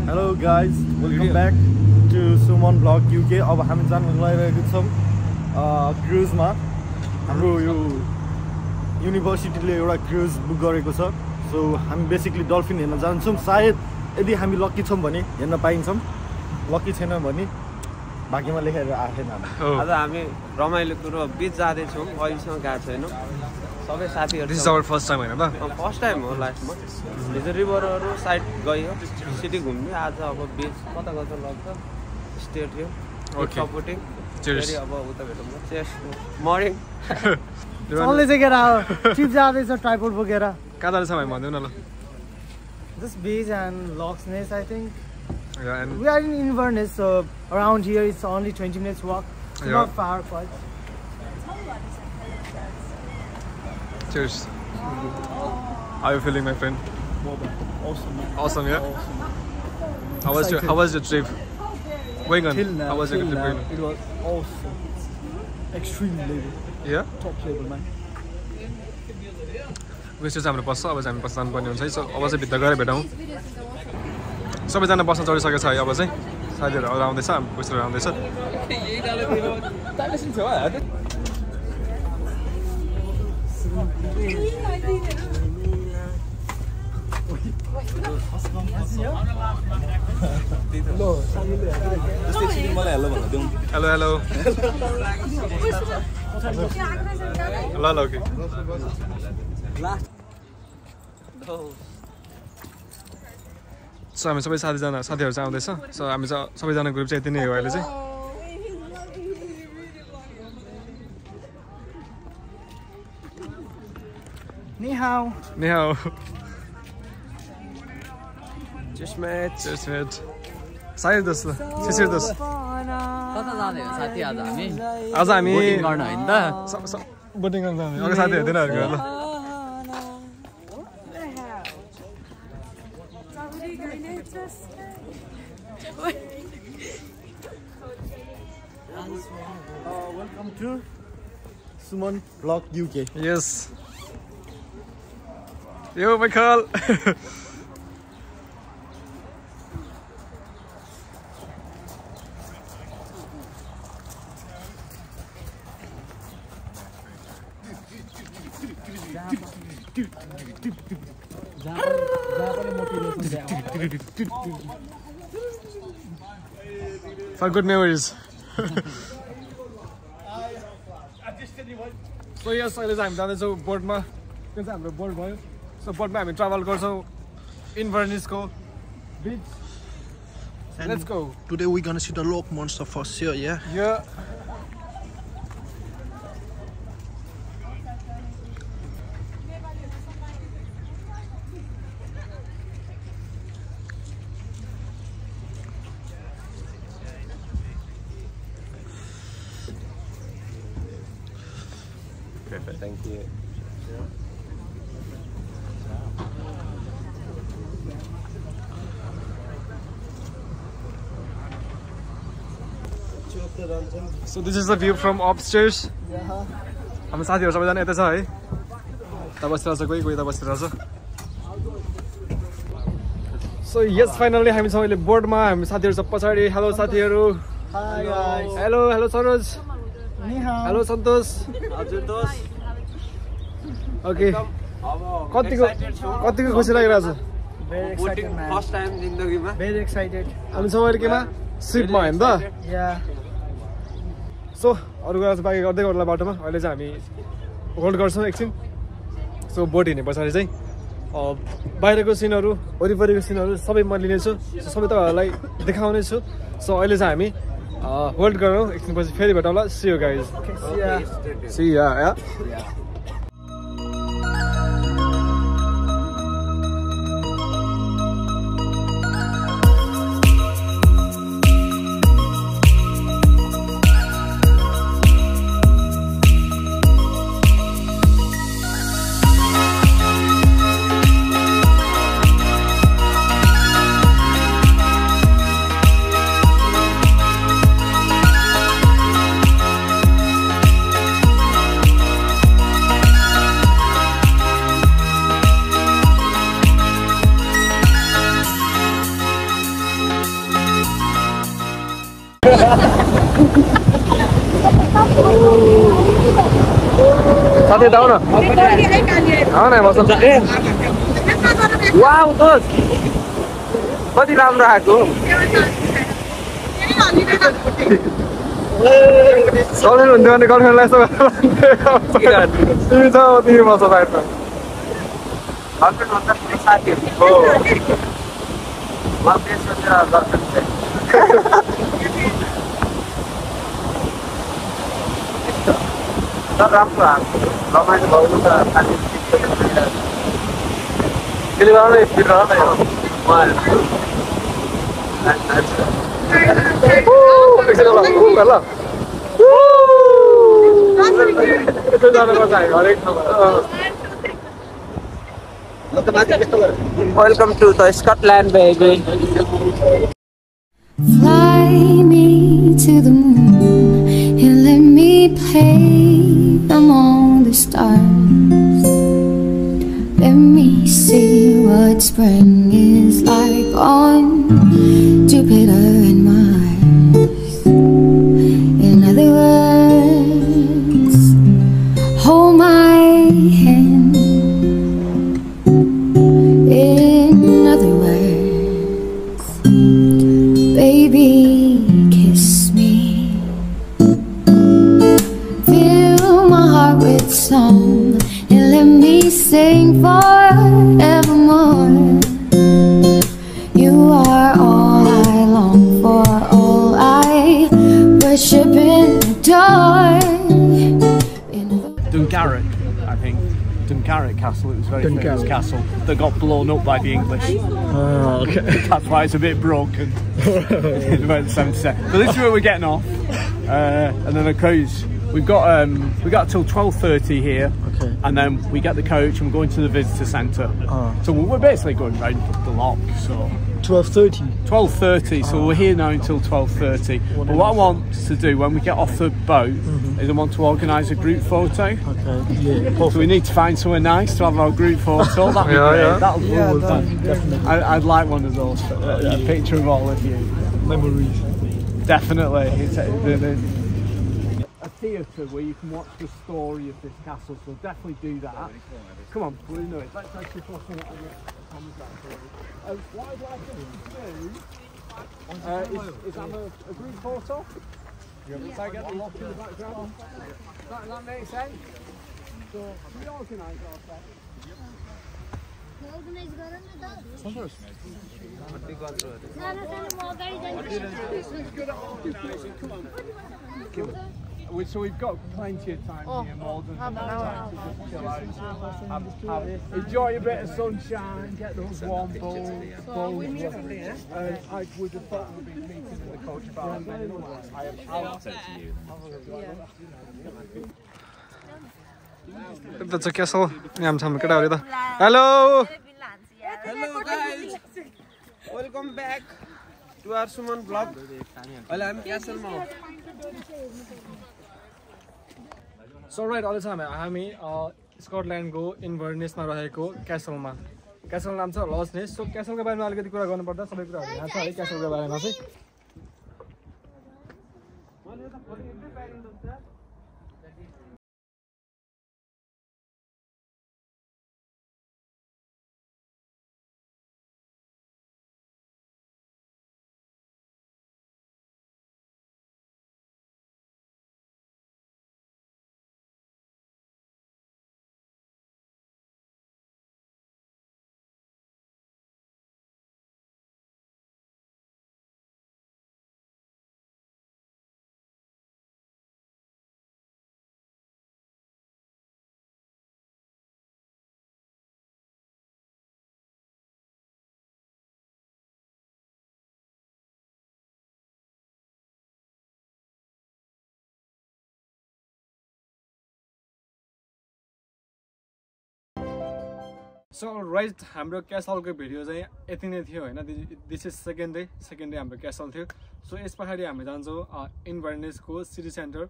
Hello guys, welcome back to Suman Vlog UK. अब हामी जान लागिरहेको छौं क्रुजमा. हाम्रो यो युनिभर्सिटीले एउटा क्रुज बुक गरेको छ. सो हामी बेसिकली डल्फिन हेर्न जान्छौं. सायद यदि हामी लकी छौं भने हेर्न पाइन्छौं. लकी छैन भने भाग्यमा लेखेर आएन. आज हामी रमाइलो कुरो बीच जाँदै छौं. अहिलेसम्म गएको छैनौं. सबै साथीहरु This is our first time हैन त? फर्स्ट टाइम हो लाइफमा. हिजो रिभरहरु साइड गयो. सिटी घुम्ने. आज अब बीच कता कता लाग्छ. State here. Okay. Supporting. Cheers. फेरि अब उता भेटौँ. Cheers. मर्निङ. चल्दै चाहिँ केरा हो. ट्रिप जाँदैछ ट्राइपोड बोकेर. कहाँ जान्छ भाइ भन्दिउ न ल. This beach and Loch Ness, I think. Yeah, and We are in Inverness, so around here it's only 20 minutes walk. It's Yeah. not far quite. cheers. How are you feeling, my friend? Awesome, man. Awesome, yeah. Awesome. How was your trip? Going on. Till now, How was your till trip now, going on? it was awesome. Extreme level, Yeah. top level, man. West चाहिँ हाम्रो बस्छ. अब चाहिँ हामी बस्न जानुपर्ने हुन्छ है. सो अब चाहिँ भित्र गएर भेटौँ. सबैजना बस्न चढिसकेको छ है. अब चाहिँ साथीहरू अरू आउँदैछ. हामी बुस्टरहरू आउँदैछ. हेलो हेलो ल ल ओके. सो हामी सबै साथीहरू चाहिँ आउँदैछ. सो हामी चाहिँ सबैजना ग्रुप चाहिँ यति नै हो अहिले चाहिँ. Ni hao. नि how. Cheers, mate. Cheers, mate. सायद दस ल. सिसिर दस. कता जाने हो साथी आज हामी आज हामी बोटिङ गर्न हैन त बोटिङ गर्न जाने. अघि साथीहरू तिनीहरूको ल. Welcome to Suman Vlog UK. Yes. Yo, Michael. For good memories. So yes, अहिले चाहिँ हामी जाँदैछौँ बोटमा. त्यो चाहिँ हाम्रो बोट भयो. सो बोटमा हामी ट्राभल गर्छौँ इन्भर्निसको बिच. Let's go. Today we're gonna see the Loch monster for sure, yeah? Yeah. Perfect. Thank you. So this is the view from upstairs. हाम्रो साथीहरू सबैजना यता छ है. यता बसिरहेछ कोही कोही यता बसिरहेछ. सो यस फाइनली हामी छौँ अहिले बोर्डमा. हामी साथीहरू सब पछाडि. हेलो साथीहरू. Hi guys. Hello hello Saroj. Ni hao. Hello Santosh. हजुर दोस्त. ओके. अब कतिको खुसी लागिरहेछ. Very boating excited, man. First time जिन्दगीमा. Very excited. हामी छौँ अहिले केमा सिपमा होइन त. Yeah. सो अरू कुरा चाहिँ बाँकी गर्दै गर्ला बाटोमा. अहिले चाहिँ हामी होल्ड गर्छौँ एकछिन. सो बोट हिँडे पछाडि चाहिँ बाहिरको सिनहरू वरिपरिको सिनहरू सबै म लिनेछु. सबै तपाईँहरूलाई देखाउनेछु. सो अहिले चाहिँ हामी होल्ड गरौँ. एकछिनपछि फेरि भेटौँला. See you guys. See ya. साथी दाउ न आऊ न बस वाउ दोस्त कति राम्रो आएको गर्लफ्रेन्ड हुन्थ्यो भने गर्लफ्रेन्डलाई यस्तो तिमी छ तिमी बस बाहिरमा राम्रो रमाइलो भयो त त्यसले गर्दा स्पिड र Welcome to the Scotland, baby. Fly me to the moon and let me play among the stars. Let me see what spring is like on Jupiter and Mars. In other words, hold my hand. In other words, baby, kiss me. Fill my heart with song and let me sing forevermore. You are all I long for, all I worship and adore. Dungarrock, I think. Dungarrock Castle, it was a very famous castle that got blown up by the English. Oh, okay. That's why it's a bit broken. In about the 70s. But this is where we're getting off. And then of course we got till 12:30 here. Okay. And then we get the coach and we're going to the visitor centre. So we're basically going round the loch. So 12:30. 12:30, so we're here now until 12:30. But what I want to do when we get off the boat is I want to organise a group photo. Okay, yeah. So we need to find somewhere nice to have our group photo. That'd be great. Definitely. I'd like one of those. A picture of all of you. Memories. Definitely. It's a theatre where you can watch the story of this castle, so definitely do that. Come on, we'll do it. Let's actually put on it. What I'd like us to do is have a group photo. So I get the lock in the background. Does that make sense? So we organise ourselves. So we've got plenty of time here, more than time to just chill out. Enjoy a bit of sunshine, get those warm bowls. I would have thought we'd be meeting in the coach bar. I'll say to you. That's a castle. I'm some hello. Hello guys, welcome back to our Suman vlog. Well, I'm Castle Mount. So right, all the time हामी स्कटल्यान्डको इन्भर्नेसमा रहेको क्यासलमा Castle नाम छ लच नेस so क्यासलको बारेमा अलिकति कुरा गर्नुपर्दा सबै कुराहरु यहाँ छ है क्यासलको बारेमा चाहिँ So right, हाम्रो क्यासलको भिडियो चाहिँ यति नै थियो हैन दिस इज सेकेन्ड डे हाम्रो क्यासल थियो सो यस पछाडी हामी जान्छौं इन्भर्नेसको सिटी सेन्टर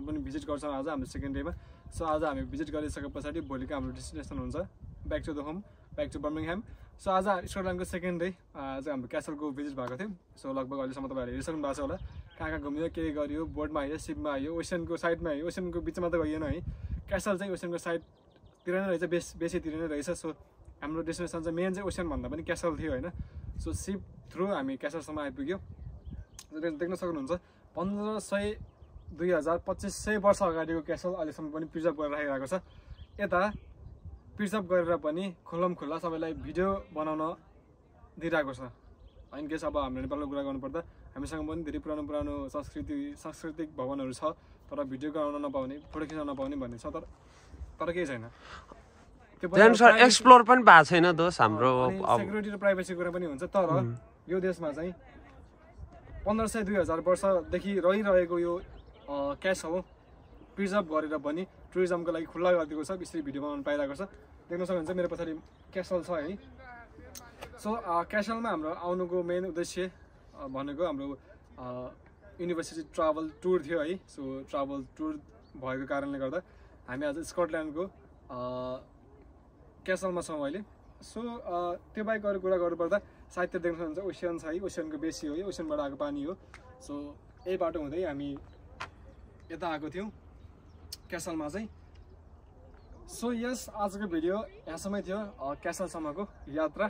पनि भिजिट गर्छौं आज हाम्रो सेकेन्ड डेमा सो आज हामी भिजिट गरिसके पछाडी भोलिको हाम्रो डेस्टिनेसन हुन्छ back to the home back to Birmingham so आज स्कटल्यान्डको सेकेन्ड डे आज हाम्रो क्यासलको भिजिट भएको थियो सो लगभग अहिलेसम्म तपाईहरुले हेरिसक्नु भएको छ होला कहाँ घुम्यो के गर्यो बोटमा आयो सिपमा आयो ओसनको साइडमा आयो ओसनको बिचमा त गइएन है क्यासल चाहिँ ओसनको साइडतिर नै रहेछ बेसीतिर नै रहेछ सो हाम्रो डेस्टिनेसन चाहिँ मेन चाहिँ ओसन भन्दा पनि क्यासल थियो होइन सो सिप थ्रु हामी क्यासलसम्म आइपुग्यो देख्न सक्नुहुन्छ 1500 2000 2500 वर्ष अगाडिको क्यासल अहिलेसम्म पनि प्रिजर्भ गरेर राखिरहेको छ यता प्रिजर्भ गरेर पनि खुल्लम खुल्ला सबैलाई भिडियो बनाउन दिइरहेको छ इन केस अब हाम्रो नेपालको कुरा गर्नुपर्दा हामीसँग पनि धेरै पुरानो सांस्कृतिक भवनहरू छ तर भिडियो गराउन नपाउने फोटो खिच्न नपाउने भन्ने छ तर केही छैन एक्सप्लोर पनि भएको छैन दोस्त हाम्रो सेक्युरिटी र प्राइभेसीको कुरा पनि हुन्छ तर यो देशमा चाहिँ 1500 2000 वर्षदेखि रहिरहेको यो क्यासल प्रिजर्भ गरेर पनि टुरिज्मको लागि खुल्ला गरिदिएको छ यसरी भिडियो बनाउन पाइरहेको छ देख्न सक्नुहुन्छ मेरो पछाडि क्यासल छ है सो क्यासलमा हाम्रो आउनुको मेन उद्देश्य भनेको हाम्रो युनिभर्सिटी ट्राभल टुर थियो है सो ट्राभल टुर भएको कारणले गर्दा हामी आज स्कटल्यान्डको क्यासलमा छौँ अहिले सो त्यो बाहेक अरू कुरा गर्नुपर्दा साहित्य देख्न सक्नुहुन्छ ओसियन छ है ओसियनको बेसी हो यो ओसियनबाट आएको पानी हो सो यही बाटो हुँदै हामी यता आएको थियौँ क्यासलमा चाहिँ सो यस आजको भिडियो यहाँसम्मै थियो क्यासलसम्मको यात्रा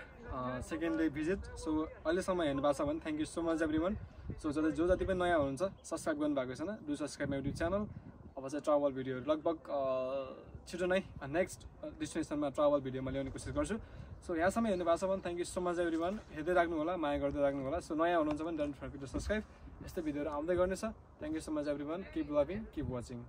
सेकेन्ड डे भिजिट सो अहिलेसम्म हेर्नु भएको छ भने thank you so much everyone so जो जति पनि नयाँ हुनुहुन्छ सब्सक्राइब गर्नुभएको छैन do subscribe my YouTube channel अब चाहिँ ट्राभल भिडियोहरू लगभग छिटो नै नेक्स्ट डेस्टिनेसनमा ट्राभल भिडियो म ल्याउने कोसिस गर्छु सो यहाँसम्म हेर्नु भएको छ भने thank you so much everyone हेर्दै राख्नु होला माया गर्दै राख्नु होला सो नयाँ हुनुहुन्छ भने डोन्ट फर्गेट टु सब्सक्राइब यस्तै भिडियोहरू आउँदै गर्नेछ thank you so much everyone keep loving keep watching